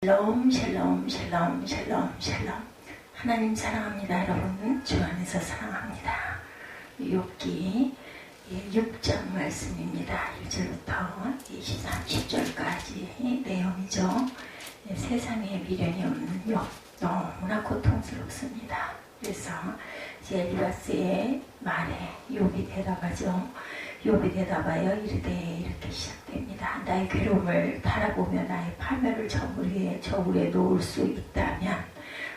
샬롬 샬롬 샬롬 샬롬 샬롬. 하나님 사랑합니다. 여러분 주 안에서 사랑합니다. 욥기 6장 말씀입니다. 1절부터 30절까지 내용이죠. 세상에 미련이 없는 욥, 너무나 고통스럽습니다. 그래서 엘리바스의 말에 욥이 대답하죠. 욥이 대답하여 이르되 이렇게 시작됩니다. 나의 괴로움을 바라보며 나의 파멸을 저울에 놓을 수 있다면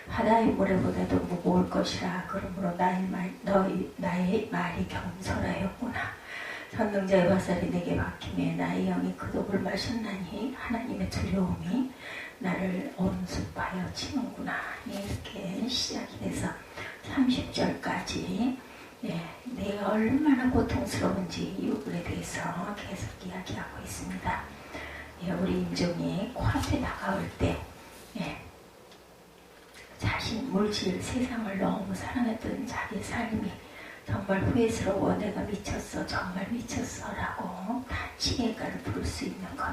바다의 모래보다도 무거울 것이라. 그러므로 나의 말이 경솔하였구나. 전능자의 화살이 내게 박힘에 나의 영이 그 독을 마셨나니 하나님의 두려움이 나를 온습하여 치는구나. 이렇게 시작이 돼서 30절까지 내가 얼마나 고통스러운지 욥에 대해서 계속 이야기하고 있습니다. 우리 인종이 코앞에 다가올 때 자신 물질 세상을 너무 사랑했던 자기 삶이 정말 후회스러워. 내가 미쳤어, 정말 미쳤어 라고 탄식의가를 부를 수 있는 것.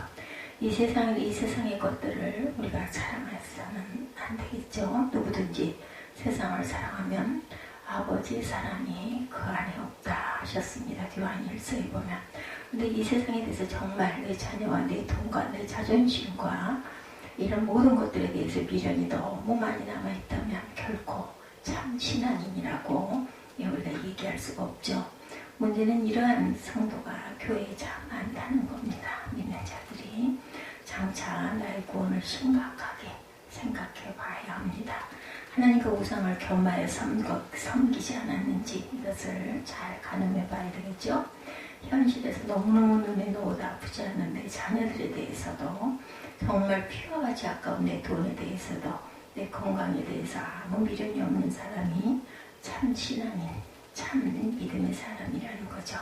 이 세상의 것들을 우리가 사랑해서는 안 되겠죠. 누구든지 세상을 사랑하면 아버지의 사랑이 그 안에 없다 하셨습니다. 요한 1서에 보면. 근데 이 세상에 대해서 정말 내 자녀와 내 돈과 내 자존심과 이런 모든 것들에 대해서 미련이 너무 많이 남아있다면 결코 참 신앙인이라고 우리가 얘기할 수가 없죠. 문제는 이러한 성도가 교회에 참 많다는 겁니다. 믿는 자들이 장차 나의 구원을 심각하게 생각해 봐야 합니다. 하나님과 우상을 겸하여 섬기지 않았는지 이것을 잘 가늠해 봐야 되겠죠. 현실에서 너무너무 눈에 놓아도 아프지 않은 내 자녀들에 대해서도 정말 피와 같이 아까운 내 돈에 대해서도 내 건강에 대해서 아무 미련이 없는 사람이 참 신앙인, 참 믿음의 사람이라는 거죠.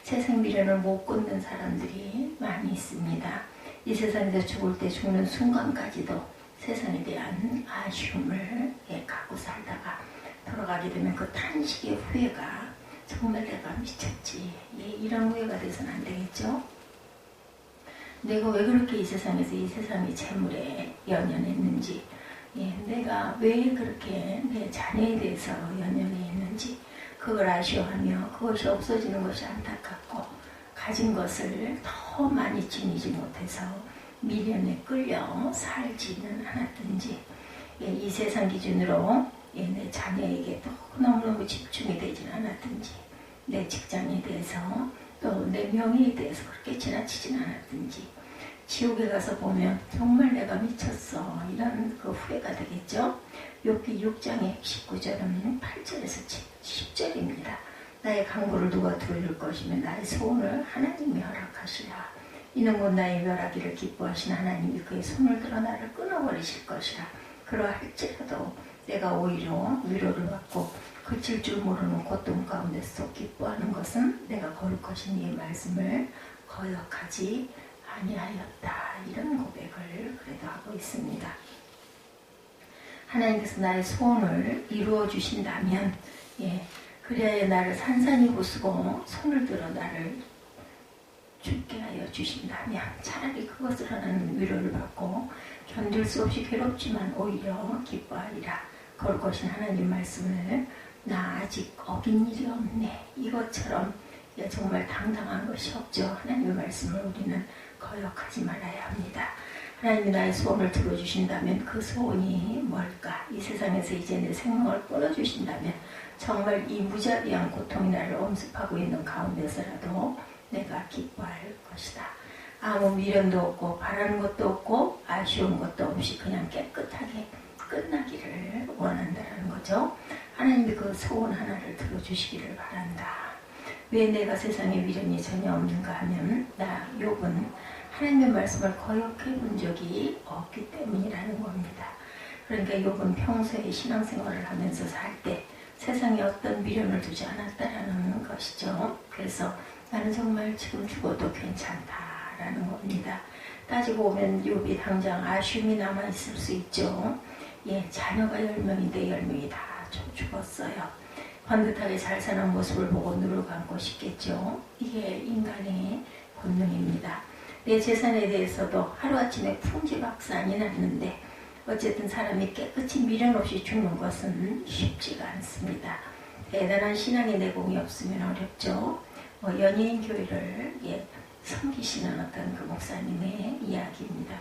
세상 미련을 못 끊는 사람들이 많이 있습니다. 이 세상에서 죽을 때 죽는 순간까지도 세상에 대한 아쉬움을 갖고 살다가 돌아가게 되면 그 탄식의 후회가 정말 내가 미쳤지. 이런 후회가 돼서는 안 되겠죠. 내가 왜 그렇게 이 세상의 재물에 연연했는지, 내가 왜 그렇게 내 자녀에 대해서 연연했는지 그걸 아쉬워하며 그것이 없어지는 것이 안타깝고 가진 것을 더 많이 지니지 못해서 미련에 끌려 살지는 않았든지, 이 세상 기준으로 내 자녀에게 또 너무너무 집중이 되지는 않았든지, 내 직장에 대해서 또 내 명예에 대해서 그렇게 지나치지는 않았든지, 지옥에 가서 보면 정말 내가 미쳤어 이런 그 후회가 되겠죠. 욥기 6장의 19절은 8절에서 10절입니다. 나의 간구를 누가 들을 것이며 나의 소원을 하나님이 허락하시라. 이는 곧 나의 멸하기를 기뻐하신 하나님이 그의 손을 들어 나를 끊어버리실 것이라. 그러할지라도 내가 오히려 위로를 받고 그칠 줄 모르는 고통 가운데서 기뻐하는 것은 내가 거룩하신 이의 말씀을 거역하지 아니하였다. 이런 고백을 그래도 하고 있습니다. 하나님께서 나의 소원을 이루어 주신다면, 그래야 나를 산산이 부수고 손을 들어 나를 죽게 하여 주신다면 차라리 그것을 하는 위로를 받고 견딜 수 없이 괴롭지만 오히려 기뻐하리라. 거룩하신 하나님 말씀을 나 아직 어긴 일이 없네. 이것처럼 정말 당당한 것이 없죠. 하나님의 말씀을 우리는 거역하지 말아야 합니다. 하나님이 나의 소원을 들어주신다면 그 소원이 뭘까? 이 세상에서 이제 내 생명을 끊어주신다면 정말 이 무자비한 고통이 나를 엄습하고 있는 가운데서라도 내가 기뻐할 것이다. 아무 미련도 없고 바라는 것도 없고 아쉬운 것도 없이 그냥 깨끗하게 끝나기를 원한다는 거죠. 하나님이 그 소원 하나를 들어주시기를 바란다. 왜 내가 세상에 미련이 전혀 없는가 하면 욥은 하나님의 말씀을 거역해 본 적이 없기 때문이라는 겁니다. 그러니까 욥은 평소에 신앙생활을 하면서 살 때 세상에 어떤 미련을 두지 않았다라는 것이죠. 그래서 나는 정말 지금 죽어도 괜찮다라는 겁니다. 따지고 보면 욥이 당장 아쉬움이 남아있을 수 있죠. 자녀가 10명인데 10명이 다 죽었어요. 번듯하게 잘 사는 모습을 보고 눈을 감고 싶겠죠. 이게 인간의 본능입니다. 내 재산에 대해서도 하루아침에 풍지박산이 났는데 어쨌든 사람이 깨끗이 미련 없이 죽는 것은 쉽지가 않습니다. 대단한 신앙의 내공이 없으면 어렵죠. 연예인 교회를 섬기시는 어떤 그 목사님의 이야기입니다.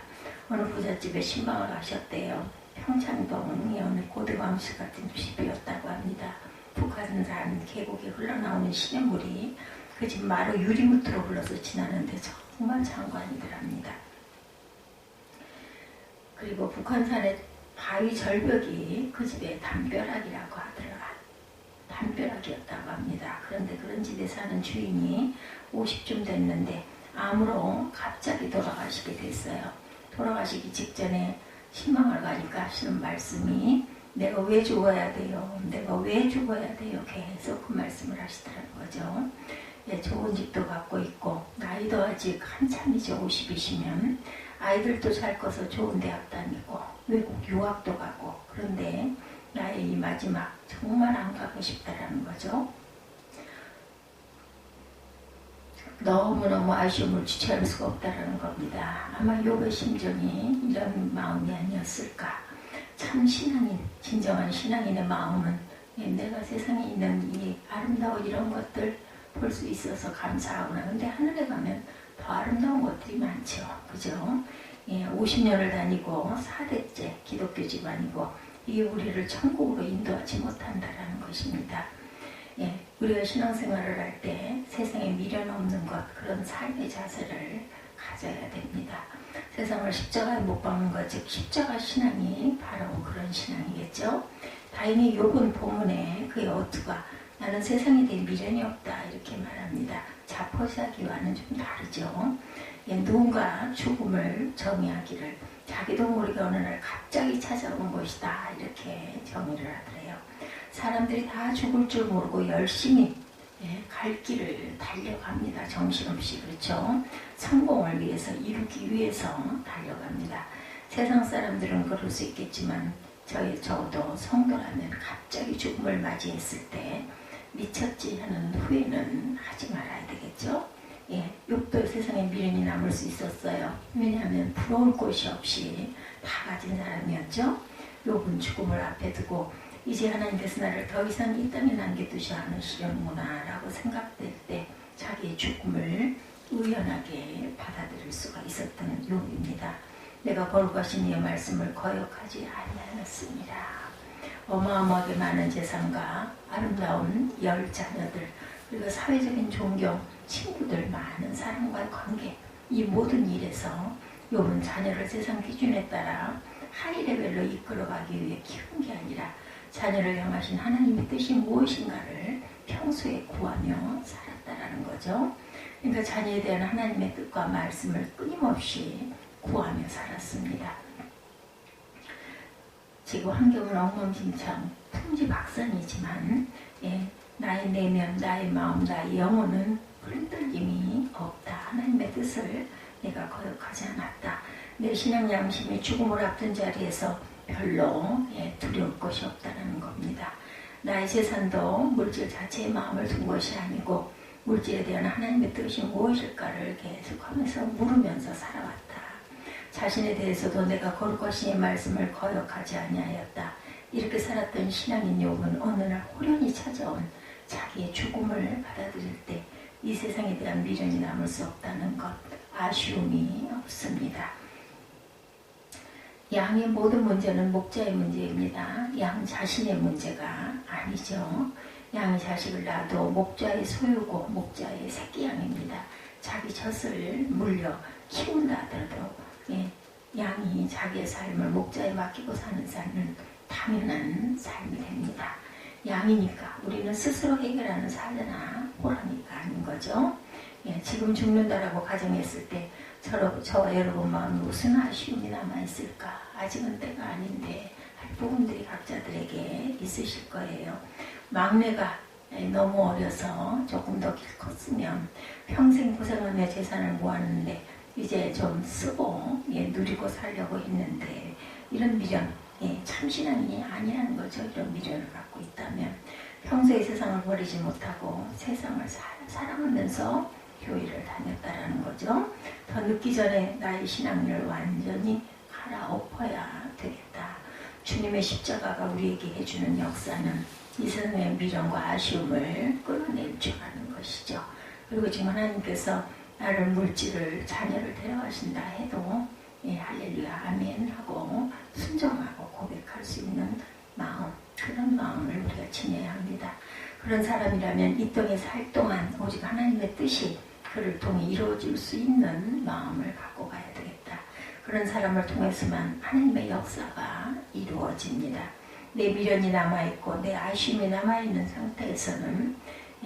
어느 부잣집에 신방을 가셨대요. 평창동의 어느 고대광실 같은 집이었다고 합니다. 북한산 계곡에 흘러나오는 시냇물이 그 집 마루 유리무트로 흘러서 지나는데 정말 장관이더랍니다. 그리고 북한산의 바위 절벽이 그 집의 담벼락이라고 하더라. 담벼락이었다고 합니다. 그런데 그런 집에 사는 주인이 50쯤 됐는데 암으로 갑자기 돌아가시게 됐어요. 돌아가시기 직전에 신방을 가니까 하시는 말씀이 내가 왜 죽어야 돼요? 내가 왜 죽어야 돼요? 계속 그 말씀을 하시더라는 거죠. 좋은 집도 갖고 있고 나이도 아직 한참이죠. 50이시면 아이들도 잘 커서 좋은 대학 다니고 외국 유학도 가고 그런데 나의 이 마지막 정말 안 가고 싶다라는 거죠. 너무너무 아쉬움을 주체할 수가 없다라는 겁니다. 아마 욥의 심정이 이런 마음이 아니었을까. 참 신앙인, 진정한 신앙인의 마음은 내가 세상에 있는 이 아름다운 이런 것들 볼 수 있어서 감사하구나. 근데 하늘에 가면 더 아름다운 것들이 많죠. 그죠? 50년을 다니고 4대째 기독교 집안이고 이게 우리를 천국으로 인도하지 못한다라는 것입니다. 우리가 신앙생활을 할 때 세상에 미련 없는 것, 그런 삶의 자세를 가져야 됩니다. 세상을 십자가에 못 박는 것, 즉 십자가 신앙이 바로 그런 신앙이겠죠. 다행히 욥은 본문에 그의 어투가 나는 세상에 대해 미련이 없다 이렇게 말합니다. 자포자기와는 좀 다르죠. 누군가 죽음을 정의하기를 자기도 모르게 어느 날 갑자기 찾아온 것이다 이렇게 정의를 하더래요. 사람들이 다 죽을 줄 모르고 열심히 갈 길을 달려갑니다. 정신없이. 그렇죠. 성공을 위해서 이루기 위해서 달려갑니다. 세상 사람들은 그럴 수 있겠지만 저도 성도라면 갑자기 죽음을 맞이했을 때 미쳤지 하는 후회는 하지 말아야 되겠죠. 욥도 세상에 미련이 남을 수 있었어요. 왜냐하면 부러울 곳이 없이 다 가진 사람이었죠. 욥은 죽음을 앞에 두고 이제 하나님께서 나를 더 이상 이 땅에 남겨두지 않으시려는구나 라고 생각될 때 자기의 죽음을 의연하게 받아들일 수가 있었던 욥입니다. 내가 거룩하신 이의 말씀을 거역하지 아니하였습니다. 어마어마하게 많은 재산과 아름다운 10자녀들 그리고 사회적인 존경, 친구들, 많은 사람과의 관계 이 모든 일에서 욥은 자녀를 세상 기준에 따라 하이 레벨로 이끌어가기 위해 키운 게 아니라 자녀를 향하신 하나님의 뜻이 무엇인가를 평소에 구하며 살았다라는 거죠. 그러니까 자녀에 대한 하나님의 뜻과 말씀을 끊임없이 구하며 살았습니다. 지금 환경은 엉망진창, 풍지박산이지만 나의 내면, 나의 마음, 나의 영혼은 흔들림이 없다. 하나님의 뜻을 내가 거역하지 않았다. 내 신앙 양심이 죽음을 앞둔 자리에서 별로 두려울 것이 없다는 겁니다. 나의 재산도 물질 자체의 마음을 둔 것이 아니고 물질에 대한 하나님의 뜻이 무엇일까를 계속하면서 물으면서 살아왔다. 자신에 대해서도 내가 거룩하신 말씀을 거역하지 아니하였다. 이렇게 살았던 신앙인 욥은 어느 날 호련히 찾아온 자기의 죽음을 받아들일 때 이 세상에 대한 미련이 남을 수 없다는 것, 아쉬움이 없습니다. 양의 모든 문제는 목자의 문제입니다. 양 자신의 문제가 아니죠. 양이 자식을 낳아도 목자의 소유고 목자의 새끼 양입니다. 자기 젖을 물려 키운다 하더라도 양이 자기의 삶을 목자에 맡기고 사는 삶은 당연한 삶이 됩니다. 양이니까 우리는 스스로 해결하는 사자나 호랑이가 아닌 거죠. 지금 죽는다라고 가정했을 때 저와 여러분 마음에 무슨 아쉬움이 남아있을까? 아직은 때가 아닌데 할 부분들이 각자들에게 있으실 거예요. 막내가 너무 어려서 조금 더 컸으면 평생 고생하며 재산을 모았는데 이제 좀 쓰고 누리고 살려고 했는데 이런 미련, 참신앙이 아니라는 거죠. 이런 미련을 갖고 있다면 평소에 세상을 버리지 못하고 세상을 살아가면서 교회를 다녔다라는 거죠. 더 늦기 전에 나의 신앙을 완전히 갈아엎어야 되겠다. 주님의 십자가가 우리에게 해주는 역사는 이 세상의 미련과 아쉬움을 끌어낼 줄 아는 것이죠. 그리고 지금 하나님께서 나를 물질을 자녀를 데려가신다 해도 할렐루야 아멘 하고 순종하고 고백할 수 있는 마음, 그런 마음을 우리가 지녀야 합니다. 그런 사람이라면 이 땅에 살 동안 오직 하나님의 뜻이 그를 통해 이루어질 수 있는 마음을 갖고 가야 되겠다. 그런 사람을 통해서만 하나님의 역사가 이루어집니다. 내 미련이 남아있고 내 아쉬움이 남아있는 상태에서는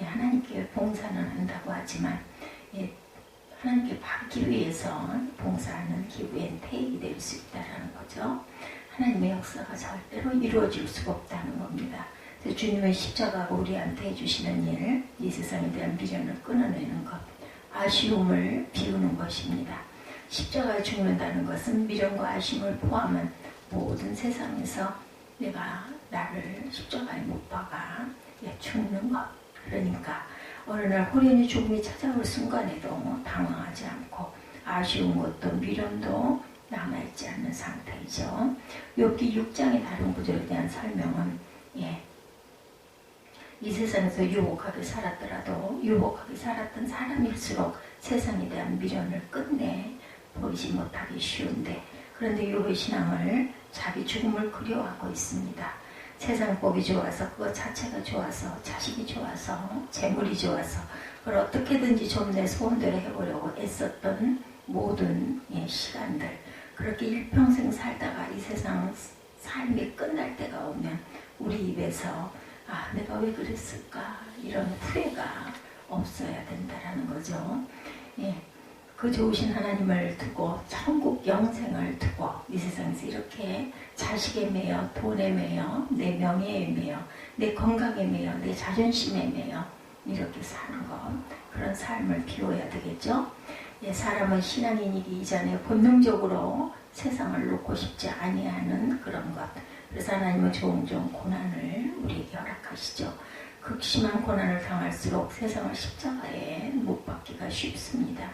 하나님께 봉사는 한다고 하지만 하나님께 받기 위해서 봉사하는 기부엔 태익이 될 수 있다는 거죠. 하나님의 역사가 절대로 이루어질 수가 없다는 겁니다. 주님의 십자가가 우리한테 해주시는 일, 이 세상에 대한 미련을 끊어내는 것, 아쉬움을 비우는 것입니다. 십자가에 죽는다는 것은 미련과 아쉬움을 포함한 모든 세상에서 내가 나를 십자가에 못 박아 죽는 것. 그러니까 어느 날 호련히 죽음이 찾아올 순간에도 당황하지 않고 아쉬운 것도 미련도 남아있지 않는 상태이죠. 욥기 6장의 다른 구절에 대한 설명은 이 세상에서 유복하게 살았더라도 유복하게 살았던 사람일수록 세상에 대한 미련을 끝내 보이지 못하기 쉬운데, 그런데 욥의 신앙을 자기 죽음을 그리워하고 있습니다. 세상 복이 좋아서 그것 자체가 좋아서 자식이 좋아서 재물이 좋아서 그걸 어떻게든지 좀 내 소원대로 해보려고 애썼던 모든 시간들, 그렇게 일평생 살다가 이 세상 삶이 끝날 때가 오면 우리 입에서 내가 왜 그랬을까 이런 후회가 없어야 된다라는 거죠. 그 좋으신 하나님을 두고 천국 영생을 두고 이 세상에서 이렇게 자식에 매여 돈에 매여 내 명예에 매여 내 건강에 매여 내 자존심에 매여 이렇게 사는 것, 그런 삶을 비워야 되겠죠. 사람은 신앙인이기 이전에 본능적으로 세상을 놓고 싶지 아니하는 그런 것, 그래서 하나님은 종종 고난을 우리에게 허락하시죠. 극심한 고난을 당할수록 세상을 십자가에 못 박기가 쉽습니다.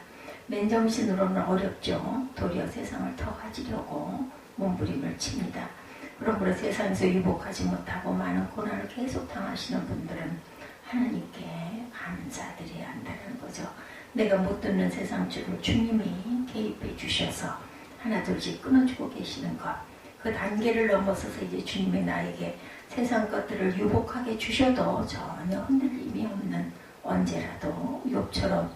맨정신으로는 어렵죠. 도리어 세상을 더 가지려고 몸부림을 칩니다. 그러므로 세상에서 유복하지 못하고 많은 고난을 계속 당하시는 분들은 하나님께 감사드려야 한다는 거죠. 내가 못 듣는 세상 줄을 주님이 개입해 주셔서 하나둘씩 끊어주고 계시는 것, 그 단계를 넘어서서 이제 주님이 나에게 세상 것들을 유복하게 주셔도 전혀 흔들림이 없는, 언제라도 욥처럼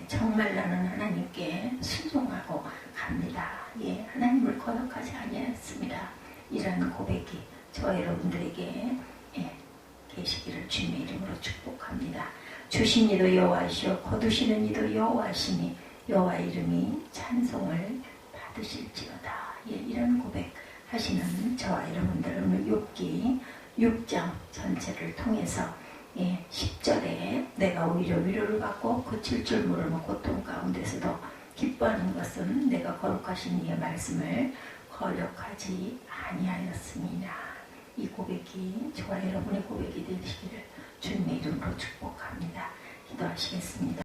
정말 나는 하나님께 순종하고 갑니다. 하나님을 거역하지 아니하였습니다. 이라는 고백이 저와 여러분들에게 계시기를 주님의 이름으로 축복합니다. 주신 이도 여호와시오 거두시는 이도 여호와시니 여호와 이름이 찬송을 받으실지어다. 이런 고백 하시는 저와 여러분들, 오늘 욥기 6장 전체를 통해서 10절에 내가 오히려 위로를 받고 고칠 줄 모르는 고통 가운데서도 기뻐하는 것은 내가 거룩하신 이의 말씀을 거역하지 아니하였습니다. 이 고백이 저와 여러분의 고백이 되시기를 주님의 이름으로 축복합니다. 기도하시겠습니다.